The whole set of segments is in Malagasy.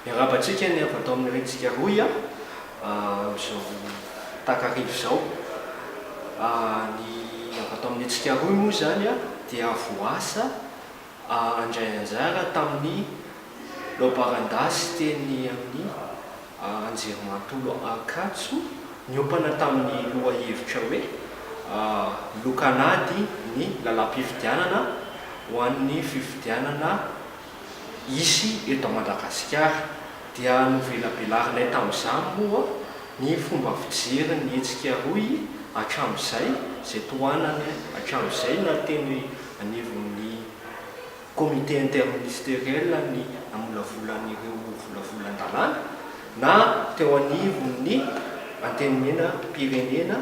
Miarabantsika ny avy atao amin'ny rentsika roy zao takarivo zao. Ny avy atao amin'ny rentsika roy moa zany dia voasa andray anjara tamin'ny loharandasy teny amin'ny Anjerimantolo Ankatso, niopana tamin'ny lohahevitra hoe lokanady ny lalam-pifidianana ho an'ny fifidianana isy eto Madagasikara. Dia novelabelarinay tamin'izany moa ny fomba fijery ny hetsika roy hatramin'izay, izay tohanany hatramin'izay na teny anivon'ny comité interministériel ny amolavolan'ireo volavolan-dalàna na teo anivon'ny antenimena pirenena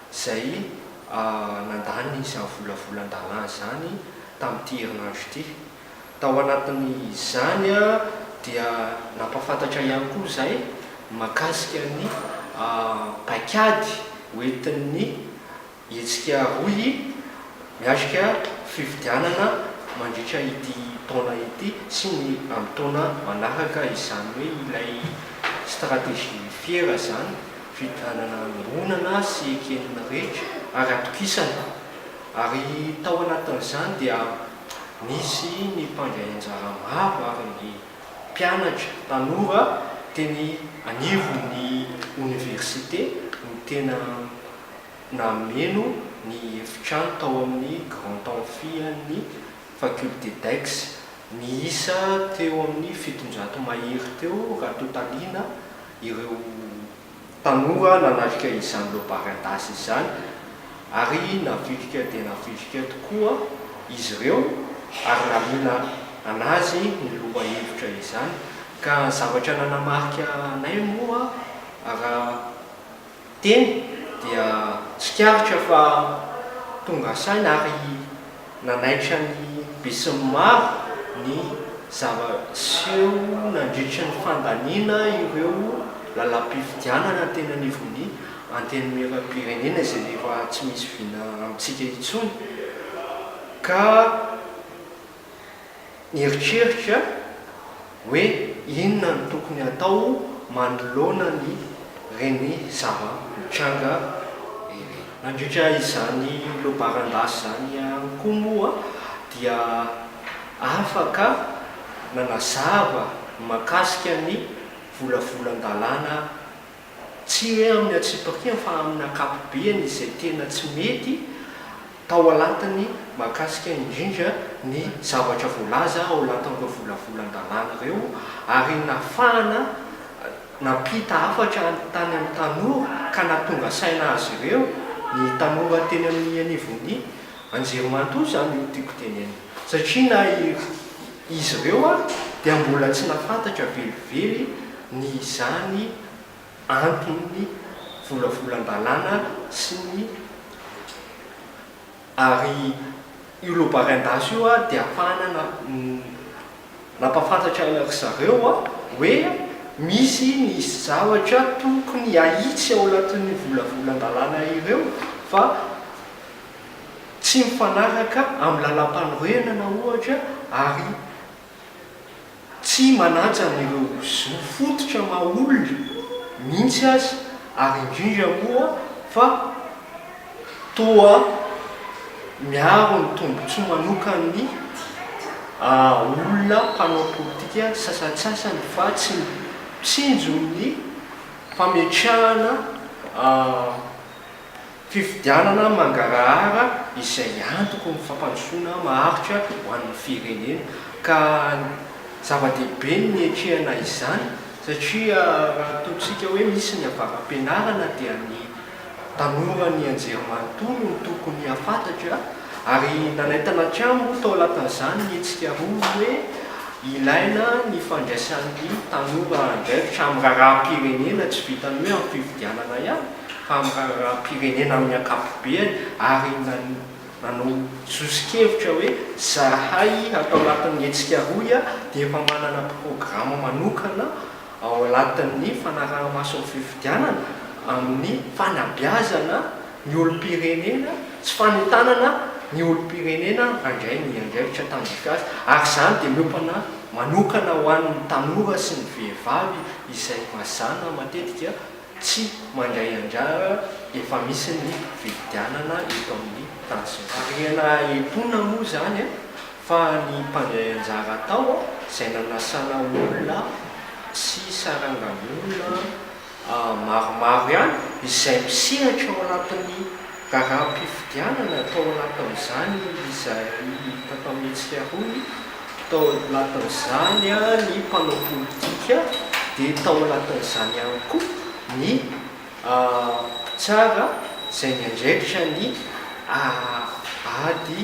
izay nandany izany volavolan-dalàna zany tamin'ity herinandro ity. Tao anatin'izany dia nampafantatra ihany koa izay mahakasika ny paikady hoentin'ny hetsika roy miatrika fifidianana mandritra ity taona ity sy ny amin'ny taona manaraka, izany hoe ilay stratégie fiera zany fifidianana mironana sy ekenina rehetra ary atokisana. Ary tao anatin'izany dia nisy ny mpandray anjara maro ary ny mpianatra tanora teny anivon'ny université ny tena nameno ny efitrano tao amin'ny grand amphi ny faculté d'Aix. Ny isa teo amin'ny 700 mahery teo raha totalina ireo tanora nanatrika izany loharandasy izany, ary navitrika dia navitrika tokoa izy ireo ary namina anazy ny lohahevitra izany. Ka zavatra nanamarika anay moa raha teny dia tsikaritra fa tonga saina ary nanaitra ny besin'ny maro ny zava-seho nandritra ny fandaniana ireo lalam-pifidianana tena anivon'ny antenimera pirenena izay efa tsy misy vina amintsika intsony. Ka nieritreritra hoe inona ny tokony atao manoloana ny reny zava-mitranga nandritra izany loharandasy zany ihany koa moa dia afaka nanazava mahakasika ny volavolan-dalàna tsy hoe amin'ny atsipakely fa amin'ny ankapobeny izay tena tsy mety tao alatiny mahakasika indrindra ny zavatra voalaza ao anatin'ireo volavolan-dalàna ireo, ary nafahana nampita hafatra tany amin'ny tanora ka natonga saina azy ireo ny tanora teny amin'ny anivon'ny Anjerimantolo zany io tiako teneny, satria na izy ireo dia mbola tsy nafantatra velively ny izany anton'ny volavolan-dalàna sy ny ary io loharandasy io dia ahafahana nampafantatra ry zareo hoe misy ny zavatra tokony ahitsy ao anatin'ny volavolan-dalàna ireo fa tsy mifanaraka amin'ny lalam-panorenana ohatra, ary tsy manaja n'ireo zo fototra maolona mihitsy azy, ary indrindra moa fa toa miaro ny tombontsoa manokany olona mpanao politika sasatsasany fa tsy mitsinjo ny fametrahana fifidianana mangarahara izay antoko ny fampandrosoana maharitra ho an'ny firenena. Ka zava-dehibe ny etrehana izany satria raha ataontsika hoe misy ny avaram-pianarana dia ny tanora ny Anjerimantolo no tokony hafantatra, ary nanaitana tramo tao anatin'izany ny hetsika roa hoe ilaina ny fandraisan'ny tanora andraikitra amin'ny raharaham-pirenena, tsy vitany hoe amin'ny fifidianana ihany fa amin'ny raharaham-pirenena amin'ny ankapobeny, ary nanao zosikevitra hoe zahay atao anatin'ny hetsika roy dia efa manana programa manokana ao anatin'ny fanaraha-mason'ny fifidianana amin'ny fanabeazana ny olom-pirenena sy fanentanana ny olo-pirenena andray ny andraikitra tandrify azy ary zany dia miopana manokana ho an'ny tanora sy ny vehivavy izay mazana matetika tsy mandray anjara efa misy ny fifidianana eto amin'ny tansyariana etona moa zany fa ny mpandray anjara atao izay nanasana olona sy sarangan'olona maromaro ihany izay misehatra ao anatin'ny raharaham-pifidianana tao anatin'izany izay tatao amin'ny tsiarony tao anatin'izany ny mpanao politika dia tao anatin'izany ihany koa ny tsara izay miandraikitra ny ady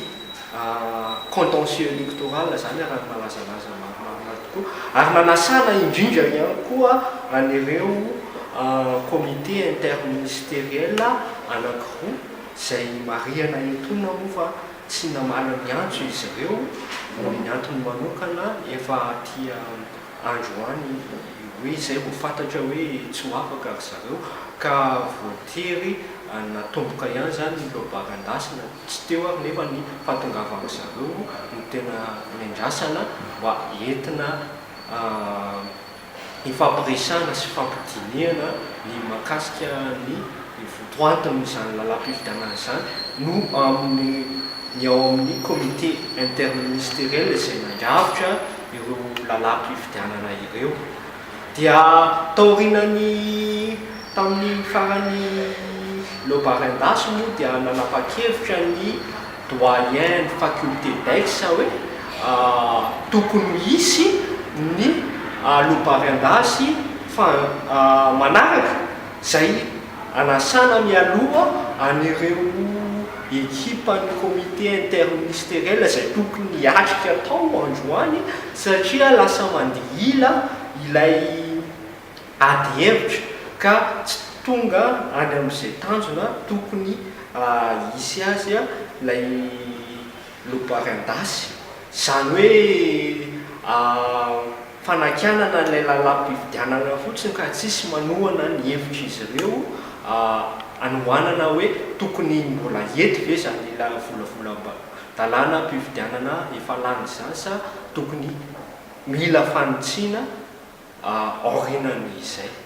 contentieux électoral zany raha malazalaza maromaro tokoa ary nanasana indrindra ihany koa an'ireo comité interministériel anankiroa izay mariana etona moa fa tsy namana miantso izy ireo ny antony manokana efa tia androany hoe izay vo fantatra hoe tsy ho afaka ry zareo ka voatery natomboka ihany zany ny lobaran-dasina tsy teo ary nefa ny fahatongavana zareo no tena miandrasana mba entina ifampiresana sy fampidiniana ny makasika ny votoantin'izany lalam-pifidianana zany no ny ao amin'ny comité interministériel izay mandravitra ireo lalam-pifidianana ireo dia taorinany tamin'ny farany lobaran-dasy moa dia nanapa-kevitra ny doyen faculté d'Aix hoe tokony hisy ny lobaran-dasy fa manaraka zay anasana mialoha an'ireo ekipan'ny comité interministériel izay tokony hiatrika tao androany satria lasa mandihila ilay ady hevitra ka tsy tonga any amin'izay tanjona tokony hisy azy ilay lobaran-dasy zany hoe fanakianana ilay lalam-pifidianana fotsiny ka tsisy manohana ny hevitra izy ireo anohanana hoe tokony mbola ety ve zany la volavolam-dalàna mpifidianana efa lany zany sa tokony mila fanitsiana aorinany izay